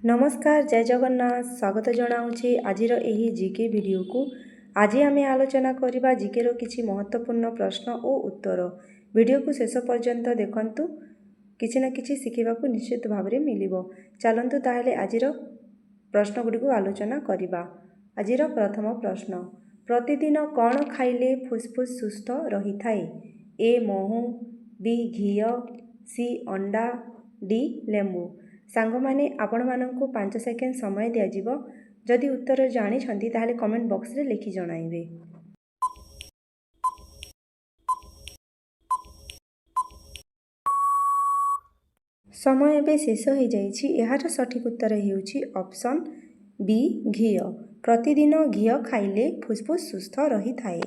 नमस्कार जय जगन्नाथ स्वागत जनाऊँगी आजिर एही जीके वीडियो को। आज आम आलोचना करवा जीकेर किछि महत्वपूर्ण प्रश्न और उत्तर। वीडियो को शेष पर्यंत देखंतु किछि ना किछि शिखिबाकू निश्चित भाव में मिलिबो। चलंतु ताहेले आजिर प्रश्न गुडी को आलोचना करवा। आजिर प्रथम प्रश्न, प्रतिदिन कौन खाइले फुसफुस सुस्थ रही थाए? ए महू, बी घी, सी अंडा, डी लेंबू। सांग माने आपण माननकु 5 सेकेंड समय दिया जिवो। जदि उत्तर जानी छंती ताहले कमेंट बॉक्स रे लिखि जणाइबे। समय एबे शेष हो जाइछि। एहार सठिक उत्तर हेउछि ऑप्शन बी घी। प्रतिदिन घी खाइले फुसफुस सुस्थ रही थाए।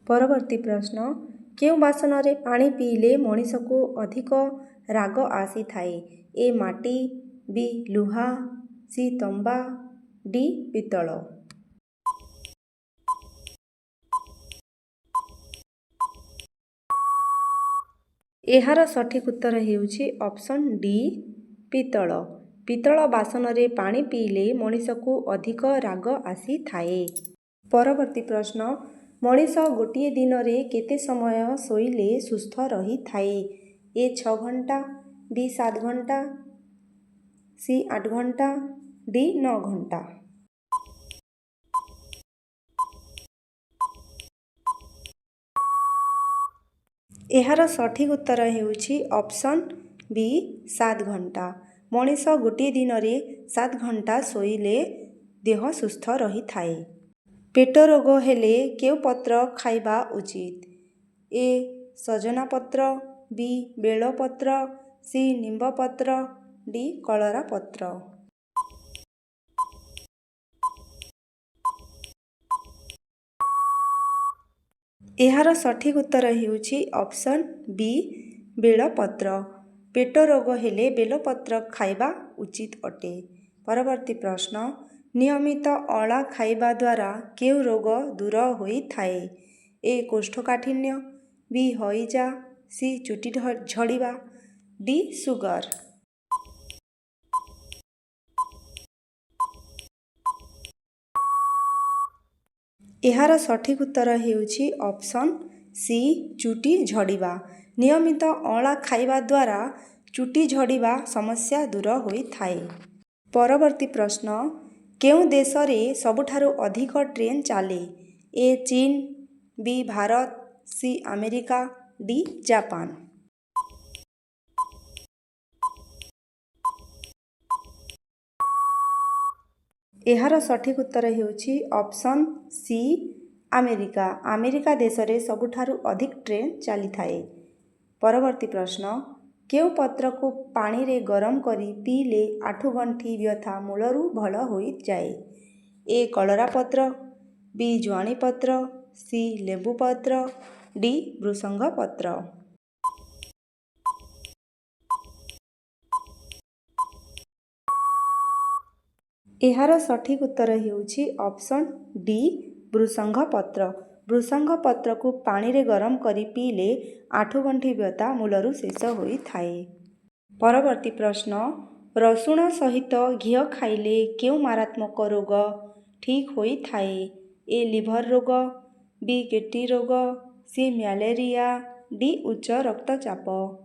परवर्ती प्रश्न, केउ बासन रे पानी पीले मनीष को अधिक राग आसी थाए? ए माटी, बी लुहा, सी तंबा, डी पितल। एहार सठिक उत्तर हेउछि ऑप्शन डी पितल। पितल बासन रे पानी पीले मनीष को अधिक राग आसी थाए। परवर्ती प्रश्न, मनीष गोटे दिन रे केते समय शोइले सुस्थ रही थाए? ए 6 घंटा, बी 7 घंटा, सी 8 घंटा, डी 9 घंटा। एहार सठिक उत्तर हेउछि ऑप्शन बी 7 घंटा। मनीष गोटे दिन रे 7 घंटा शोइले देह सुस्थ रही थाए। पेट रोग हेले केउ पत्र खाइबा उचित? ए सजना पत्र, बी बेल पत्र, सी निम्ब पत्र, डी कलरा पत्र। एहार सठिक उत्तर हेउछि ऑप्शन बी बेल पत्र। पेट रोग हेले बेल पत्र खाइबा उचित अटे। परवर्ती प्रश्न, नियमित अला खाइबा द्वारा केउ रोग दूर होई थाए? ए कोष्ठकाठिन्य, बी हईजा, सी चुटी झड़ीबा, डी सुगर। एहार सठिक उत्तर हेउछि ऑप्शन सी चुटी झड़ीबा। नियमित अला खाइबा द्वारा चुटी झड़ीबा समस्या दूर होई थाए। परवर्ती प्रश्न, केउ देश रे सबुठारु अधिक ट्रेन चाले? ए चीन, B Bharat, C America, D Japan. एहार सठिक उत्तर हेउछि ऑप्शन सी अमेरिका। अमेरिका देश रे सबुठारु अधिक ट्रेन चली थाए। परवर्ती प्रश्न, केउ पत्र को पानी रे गरम करी पीले आठुगंठी व्यथा मूलरू भल होई जाए? ए कलरा पत्र, बी जुआणी पत्र, सी लेंबू पत्र, डी भृसंग पत्र। एहार सठिक उत्तर हेउछि ऑप्शन डी भृसंग पत्र। भृसंग पत्र को पानी रे गरम करी पीले आठुगंठी व्यथा मूलरू शेष होई थाए। परवर्ती प्रश्न, रसुण सहित घी खाइले केउ मारात्मक रोग ठीक होई थाए? ए लिभर रोग, बी किडनी रोग, सी मैलेरिया, डी उच्च रक्तचाप।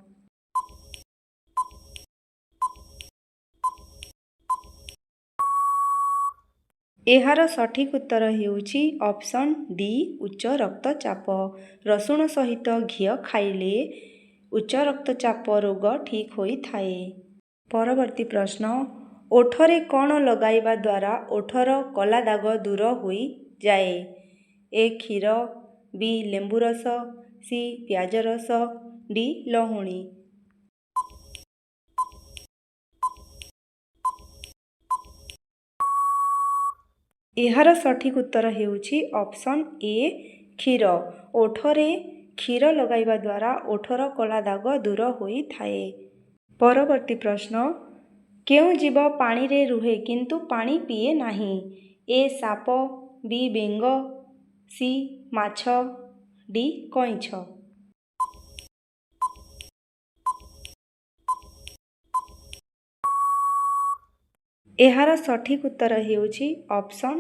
एहार सठिक उत्तर हेउछि ऑप्शन डी उच्च रक्तचाप। रसुण सहित घी खाइले उच्च रक्तचाप रोग ठीक होई थाए। परवर्ती प्रश्न, ओठरे कौन लगाइबा द्वारा ओठर कला दाग दूर होई जाए? ए क्षीर, बी लेंबू रस, सी प्याज रस, डी लहुणी। एहार सठिक उत्तर हेउछि ऑप्शन ए क्षीर। ओठरे क्षीर लगाइबा द्वारा ओठर कला दाग दूर होई थाए। परवर्ती प्रश्न, केउ जीव पानी रे रुहे किंतु पानी पिए नाही? ए साप, बी बेंग, सी माछ, डी कइंछ। ଏହାର ସଠିକ୍ ଉତ୍ତର ହେଉଛି ଅପସନ୍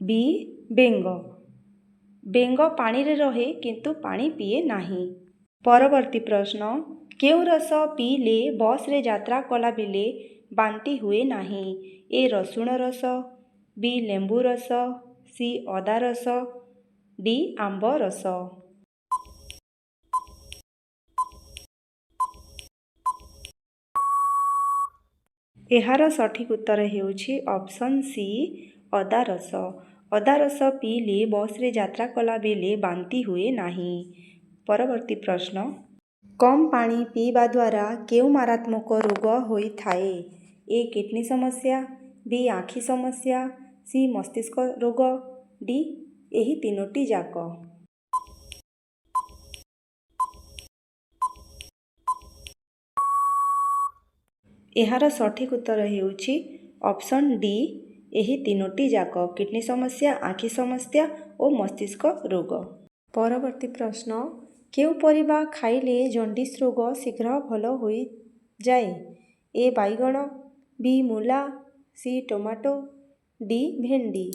ବି ବେଙ୍ଗ। ବେଙ୍ଗ ପାଣିରେ ରହେ କିନ୍ତୁ ପାଣି ପିଏ ନାହିଁ। ପରବର୍ତ୍ତୀ ପ୍ରଶ୍ନ, କେଉଁ ରସ ପିଇଲେ ବସ୍ରେ ଯାତ୍ରା କଲାବେଳେ ବାନ୍ତି ହୁଏ ନାହିଁ? ଏ ରସୁଣ ରସ, ବି ଲେମ୍ବୁ ରସ, ସି ଅଦା ରସ, ଡି ଆମ୍ବ ରସ। ଏହାର ସଠିକ୍ ଉତ୍ତର ହେଉଛି ଅପସନ୍ ସି ଅଦା ରସ। ଅଦା ରସ ପିଇଲେ ବସ୍ରେ ଯାତ୍ରା କଲାବେଳେ ବାନ୍ତି ହୁଏ ନାହିଁ। ପରବର୍ତ୍ତୀ ପ୍ରଶ୍ନ, କମ୍ ପାଣି ପିଇବା ଦ୍ୱାରା କେଉଁ ମାରାତ୍ମକ ରୋଗ ହୋଇଥାଏ? ଏ କିଡନୀ ସମସ୍ୟା, ବି ଆଖି ସମସ୍ୟା, ସି ମସ୍ତିଷ୍କ ରୋଗ, ଡି ଏହି ତିନୋଟି ଯାକ। ଏହାର ସଠିକ୍ ଉତ୍ତର ହେଉଛି ଅପସନ୍ ଡି ଏହି ତିନୋଟି ଯାକ, କିଡନୀ ସମସ୍ୟା, ଆଖି ସମସ୍ୟା ଓ ମସ୍ତିଷ୍କ ରୋଗ। ପରବର୍ତ୍ତୀ ପ୍ରଶ୍ନ, କେଉଁ ପରିବା ଖାଇଲେ ଜଣ୍ଡିସ୍ ରୋଗ ଶୀଘ୍ର ଭଲ ହୋଇଯାଏ? ଏ ବାଇଗଣ, ବି ମୂଳା, ସି ଟମାଟୋ, ଡି ଭେଣ୍ଡି।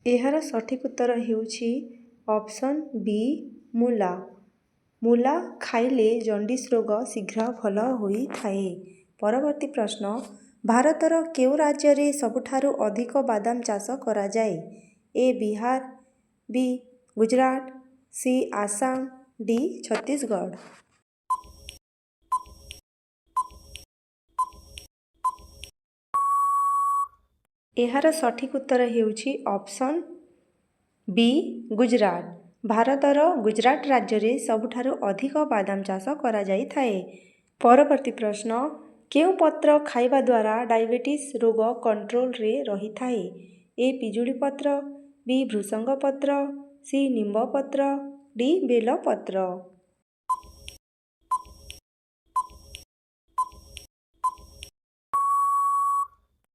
ଏହାର ସଠିକ୍ ଉତ୍ତର ହେଉଛି ଅପସନ୍ ବି ମୂଳା। ମୂଳା ଖାଇଲେ ଜଣ୍ଡିସ୍ ରୋଗ ଶୀଘ୍ର ଭଲ ହୋଇଥାଏ। ପରବର୍ତ୍ତୀ ପ୍ରଶ୍ନ, ଭାରତର କେଉଁ ରାଜ୍ୟରେ ସବୁଠାରୁ ଅଧିକ ବାଦାମ ଚାଷ କରାଯାଏ? ଏ ବିହାର, ବି ଗୁଜରାଟ, ସି ଆସାମ, ଡି ଛତିଶଗଡ଼। ଏହାର ସଠିକ୍ ଉତ୍ତର ହେଉଛି ଅପସନ୍ ବି ଗୁଜରାଟ। ଭାରତର ଗୁଜରାଟ ରାଜ୍ୟରେ ସବୁଠାରୁ ଅଧିକ ବାଦାମ ଚାଷ କରାଯାଇଥାଏ। ପରବର୍ତ୍ତୀ ପ୍ରଶ୍ନ, କେଉଁ ପତ୍ର ଖାଇବା ଦ୍ୱାରା ଡାଇବେଟିସ୍ ରୋଗ କଣ୍ଟ୍ରୋଲରେ ରହିଥାଏ? ଏ ପିଜୁଳି ପତ୍ର, ବି ଭୃଷଙ୍ଗ ପତ୍ର, ସି ନିମ୍ବ ପତ୍ର, ଡି ବେଲ ପତ୍ର।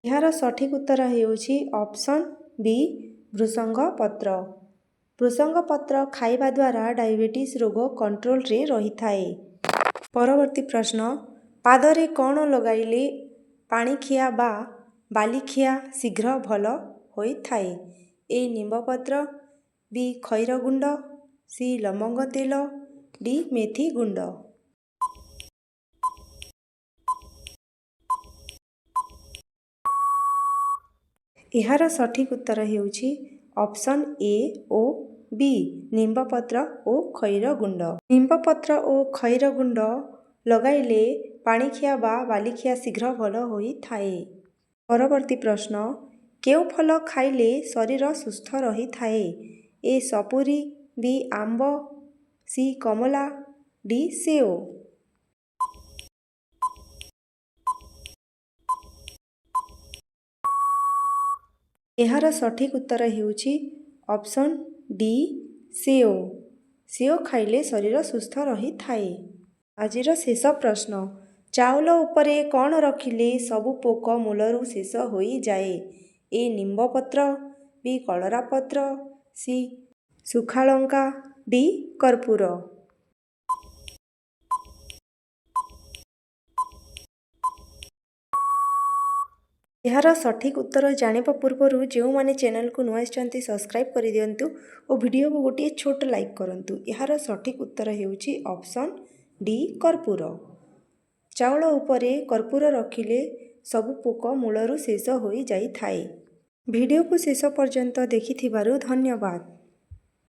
ଏହାର ସଠିକ୍ ଉତ୍ତର ହେଉଛି ଅପସନ୍ ବି ଭୃଷଙ୍ଗ ପତ୍ର। ଭୃଷଙ୍ଗ ପତ୍ର ଖାଇବା ଦ୍ୱାରା ଡାଇବେଟିସ୍ ରୋଗ କଣ୍ଟ୍ରୋଲରେ ରହିଥାଏ। ପରବର୍ତ୍ତୀ ପ୍ରଶ୍ନ, ପାଦରେ କ'ଣ ଲଗାଇଲେ ପାଣିଖିଆ ବା ବାଲିଖିଆ ଶୀଘ୍ର ଭଲ ହୋଇଥାଏ? ଏ ନିମ୍ବପତ୍ର, ବି ଖଇର ଗୁଣ୍ଡ, ସି ଲବଙ୍ଗ ତେଲ, ଡି ମେଥି ଗୁଣ୍ଡ। ଏହାର ସଠିକ୍ ଉତ୍ତର ହେଉଛି ଅପସନ୍ ଏ ଓ ବି ନିମ୍ବପତ୍ର ଓ ଖଇର ଗୁଣ୍ଡ। ନିମ୍ବପତ୍ର ଓ ଖଇର ଗୁଣ୍ଡ ଲଗାଇଲେ ପାଣିଖିଆ ବା ବାଲିଖିଆ ଶୀଘ୍ର ଭଲ ହୋଇଥାଏ। ପରବର୍ତ୍ତୀ ପ୍ରଶ୍ନ, କେଉଁ ଫଳ ଖାଇଲେ ଶରୀର ସୁସ୍ଥ ରହିଥାଏ? ଏ ସପୁରୀ, ବି ଆମ୍ବ, ସି କମଳା, ଡି ସେଓ। ଏହାର ସଠିକ୍ ଉତ୍ତର ହେଉଛି ଅପସନ୍ ଡି ସେଓ। ସେଓ ଖାଇଲେ ଶରୀର ସୁସ୍ଥ ରହିଥାଏ। ଆଜିର ଶେଷ ପ୍ରଶ୍ନ, ଚାଉଳ ଉପରେ କ'ଣ ରଖିଲେ ସବୁ ପୋକ ମୂଳରୁ ଶେଷ ହୋଇଯାଏ? ଏ ନିମ୍ବପତ୍ର, ବି କଲରା ପତ୍ର, ସି ଶୁଖାଲଙ୍କା, ଡି କର୍ପୂର। ଏହାର ସଠିକ୍ ଉତ୍ତର ଜାଣିବା ପୂର୍ବରୁ ଯେଉଁମାନେ ଚ୍ୟାନେଲକୁ ନୂଆ ଆସିଛନ୍ତି ସବସ୍କ୍ରାଇବ୍ କରିଦିଅନ୍ତୁ ଓ ଭିଡ଼ିଓକୁ ଗୋଟିଏ ଛୋଟ ଲାଇକ୍ କରନ୍ତୁ। ଏହାର ସଠିକ୍ ଉତ୍ତର ହେଉଛି ଅପସନ୍ ଡି କର୍ପୂର। ଚାଉଳ ଉପରେ କର୍ପୂର ରଖିଲେ ସବୁ ପୋକ ମୂଳରୁ ଶେଷ ହୋଇଯାଇଥାଏ। ଭିଡ଼ିଓକୁ ଶେଷ ପର୍ଯ୍ୟନ୍ତ ଦେଖିଥିବାରୁ ଧନ୍ୟବାଦ।